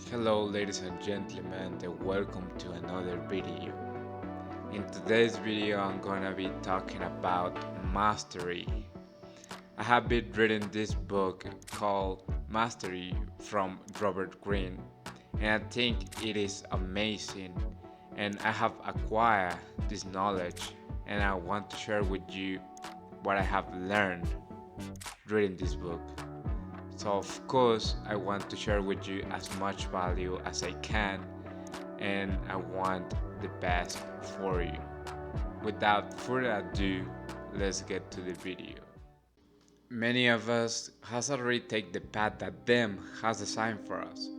Hello ladies and gentlemen and welcome to another video. In today's video I'm gonna be talking about mastery. I have been reading this book called Mastery from Robert Greene, and I think it is amazing, and I have acquired this knowledge and I want to share with you what I have learned reading this book. So of course I want to share with you as much value as I can, and I want the best for you. Without further ado, let's get to the video. Many of us has already taken the path that them has designed for us.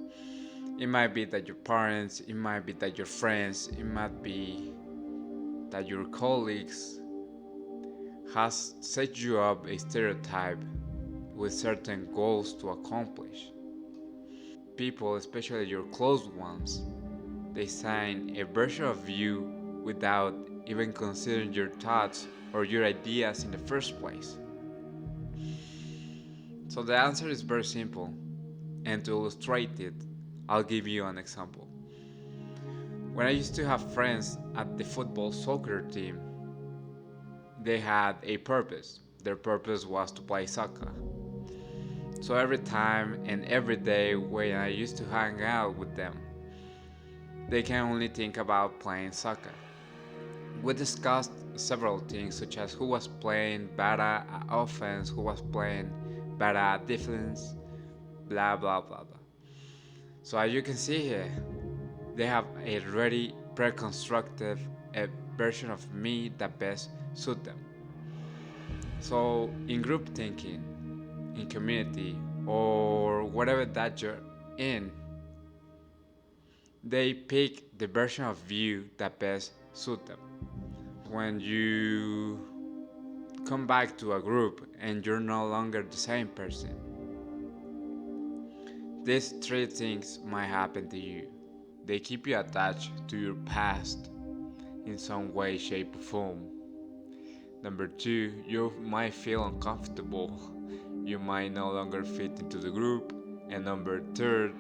It might be that your parents, it might be that your friends, it might be that your colleagues has set you up a stereotype with certain goals to accomplish. People, especially your close ones, they sign a version of you without even considering your thoughts or your ideas in the first place. So the answer is very simple, and to illustrate it, I'll give you an example. When I used to have friends at the football soccer team, they had a purpose. Their purpose was to play soccer. So every time and every day when I used to hang out with them, they can only think about playing soccer. We discussed several things such as who was playing better at offense, who was playing better at defense, blah blah blah blah. So as you can see here, they have a ready pre-constructed a version of me that best suit them. So in group thinking, in community, or whatever that you're in, they pick the version of you that best suit them. When you come back to a group and you're no longer the same person, these three things might happen to you. They keep you attached to your past in some way, shape, or form. Number two, you might feel uncomfortable. You might no longer fit into the group. And number third,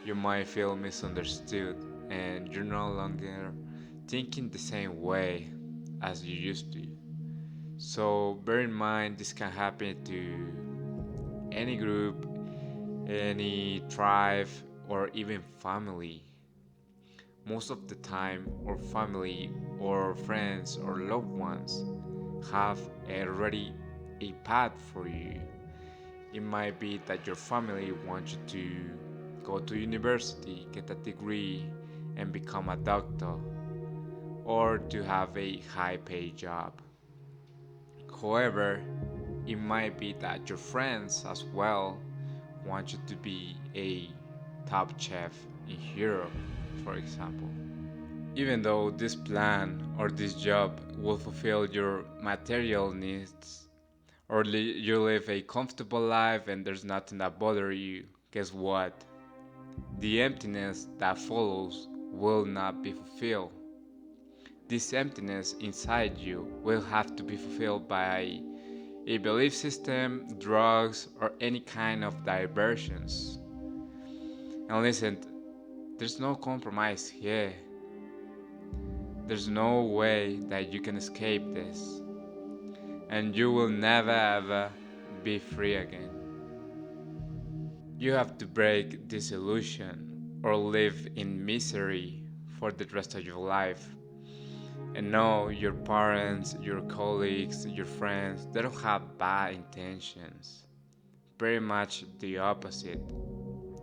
you might feel misunderstood and you're no longer thinking the same way as you used to. So bear in mind this can happen to any group, any tribe, or even family. Most of the time, our family or friends or loved ones have already a path for you. It might be that your family wants you to go to university, get a degree, and become a doctor, or to have a high paid job. However, it might be that your friends as well want you to be a top chef in Europe, for example. Even though this plan or this job will fulfill your material needs, or you live a comfortable life and there's nothing that bothers you, guess what? The emptiness that follows will not be fulfilled. This emptiness inside you will have to be fulfilled by a belief system, drugs, or any kind of diversions. And listen, there's no compromise here. There's no way that you can escape this. And you will never ever be free again. You have to break this illusion or live in misery for the rest of your life. And no, your parents, your colleagues, your friends, they don't have bad intentions. Pretty much the opposite.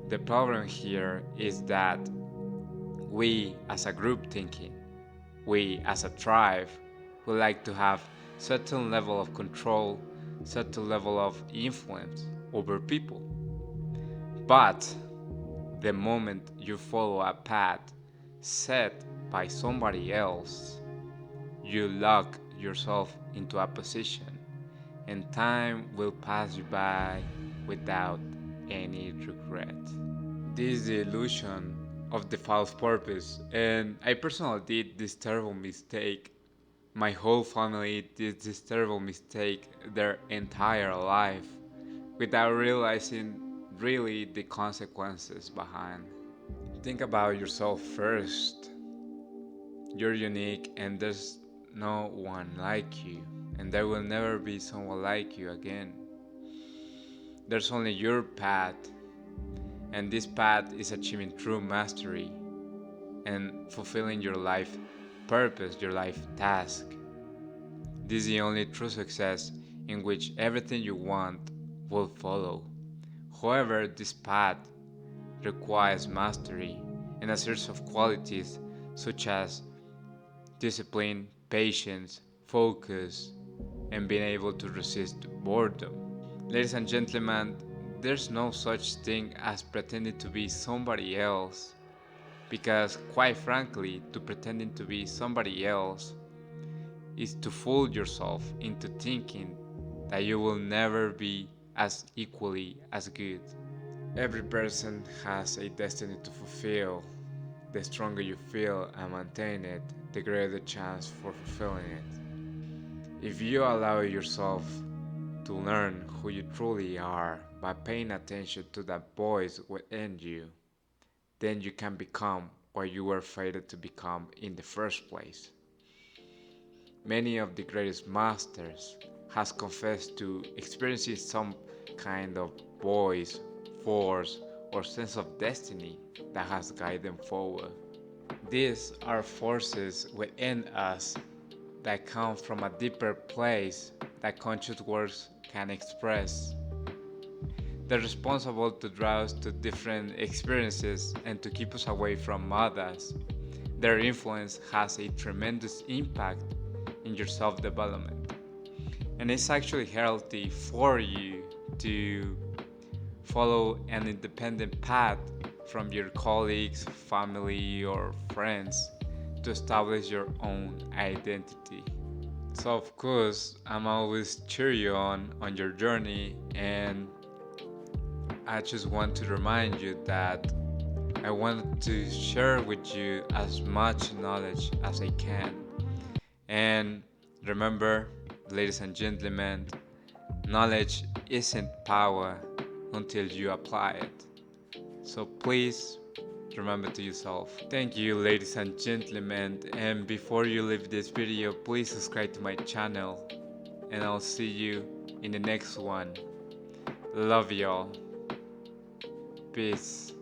The problem here is that we as a group thinking, we as a tribe, would like to have certain level of control, certain level of influence over people. But the moment you follow a path set by somebody else, you lock yourself into a position, and time will pass you by without any regret. This is the illusion of the false purpose, and I personally did this terrible mistake. My whole family did this terrible mistake their entire life without realizing really the consequences behind. Think about yourself first. You're unique and there's no one like you, and there will never be someone like you again. There's only your path, and this path is achieving true mastery and fulfilling your life purpose, your life task. This is the only true success in which everything you want will follow. However, this path requires mastery and a series of qualities such as discipline, patience, focus, and being able to resist boredom. Ladies and gentlemen, there's no such thing as pretending to be somebody else, because quite frankly, to pretending to be somebody else is to fool yourself into thinking that you will never be as equally as good. Every person has a destiny to fulfill. The stronger you feel and maintain it, the greater the chance for fulfilling it. If you allow yourself to learn who you truly are by paying attention to that voice within you, then you can become what you were fated to become in the first place. Many of the greatest masters has confessed to experiencing some kind of voice, force, or sense of destiny that has guided them forward. These are forces within us that come from a deeper place that conscious words can express. They're responsible to draw us to different experiences and to keep us away from others. Their influence has a tremendous impact in your self development. And it's actually healthy for you to follow an independent path from your colleagues, family, or friends to establish your own identity. So of course, I'm always cheer you on your journey, and I just want to remind you that I want to share with you as much knowledge as I can. And remember, ladies and gentlemen, knowledge isn't power until you apply it. So please remember to yourself. Thank you, ladies and gentlemen, and before you leave this video, please subscribe to my channel, and I'll see you in the next one. Love y'all. Peace.